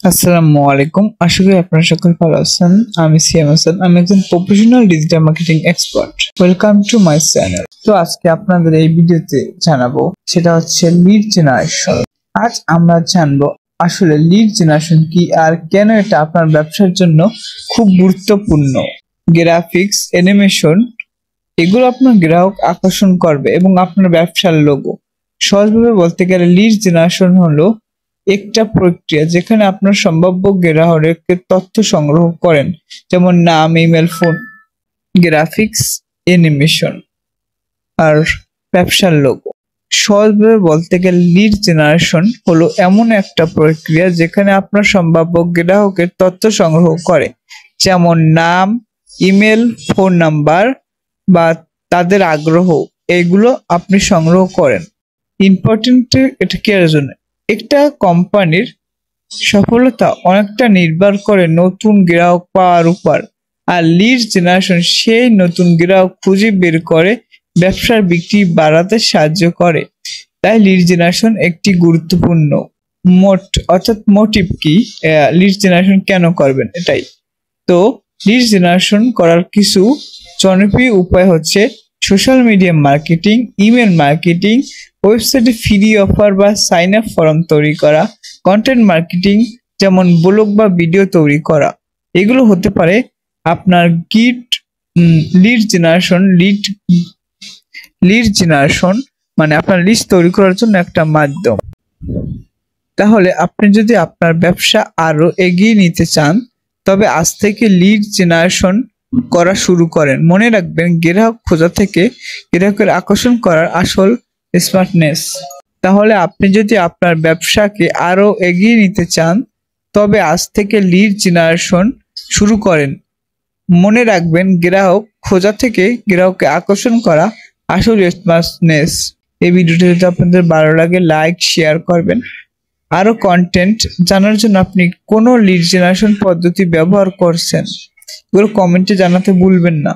আসসালামু আলাইকুম। আশা করি আপনারা সকলে ভালো আছেন। আমি সিএম হাসান। আমি একজন professional digital marketing expert. Welcome to my channel. তো আজকে আপনাদের এই ভিডিওতে জানাবো সেটা হচ্ছে লিড জেনারেশন। আজ আমরা জানবো আসলে লিড জেনারেশন কি আর কেন এটা আপনার ব্যবসার জন্য খুব গুরুত্বপূর্ণ। গ্রাফিক্স, অ্যানিমেশন এগুলো আপনার গ্রাহক আকর্ষণ করবে এবং আপনার ব্যবসার লোগো। সহজভাবে বলতে গেলে লিড জেনারেশন হলো একটা প্রক্রিয়া যেখানে আপনার সম্ভাব্য গ্রাহকের তথ্য সংগ্রহ করেন, যেমন নাম, ইমেল, ফোন, গ্রাফিক্স, অ্যানিমেশন আর ব্যবসার লোগো। সহজভাবে বলতে গেলে লিড জেনারেশন হলো এমন একটা প্রক্রিয়া যেখানে আপনার সম্ভাব্য গ্রাহকের তথ্য সংগ্রহ করে, যেমন নাম, ইমেল, ফোন নাম্বার বা তাদের আগ্রহ, এগুলো আপনি সংগ্রহ করেন। ইম্পর্টেন্ট এটা কি এর জন্য? একটা কোম্পানির সফলতা অনেকটা নির্ভর করে নতুন গ্রাহক পাওয়ার উপর, আর লিড জেনারেশন সেই নতুন গ্রাহক খুঁজে বের করে ব্যবসার বিক্রি বাড়াতে সাহায্য করে। তাই লিড জেনারেশন একটি গুরুত্বপূর্ণ মোটিভ কি, লিড জেনারেশন কেন করবেন এটাই। তো লিড জেনারেশন করার কিছু জনপ্রিয় উপায় হচ্ছে social media marketing, email marketing, ওয়েবসাইটে ফ্রি অফার বা সাইন আপ ফর্ম তৈরি করা, কন্টেন্ট মার্কেটিং যেমন ব্লগ বা ভিডিও তৈরি করা। এগুলো হতে পারে আপনার লিড জেনারেশন মানে আপনার লিস্ট তৈরি করার জন্য একটা মাধ্যম। তাহলে আপনি যদি আপনার ব্যবসা আরো এগিয়ে নিতে চান তবে আজ থেকে লিড জেনারেশন করা শুরু করেন। মনে রাখবেন, গ্রাহক খোঁজা থেকে গ্রাহকের আকর্ষণ করার আসল স্মার্টনেস। তাহলে আপনি যদি আপনার ব্যবসাকে আরো এগিয়ে নিতে চান তবে আজ থেকে লিড জেনারেশন শুরু করেন। মনে রাখবেন, গ্রাহক খোঁজা থেকে গ্রাহককে আকর্ষণ করা আসল স্মার্টনেস। এই ভিডিওটি যদি আপনাদের ভালো লাগে লাইক শেয়ার করবেন। আরো কন্টেন্ট জানার জন্য আপনি কোন লিড জেনারেশন পদ্ধতি ব্যবহার করছেন এগুলো কমেন্টে জানাতে ভুলবেন না।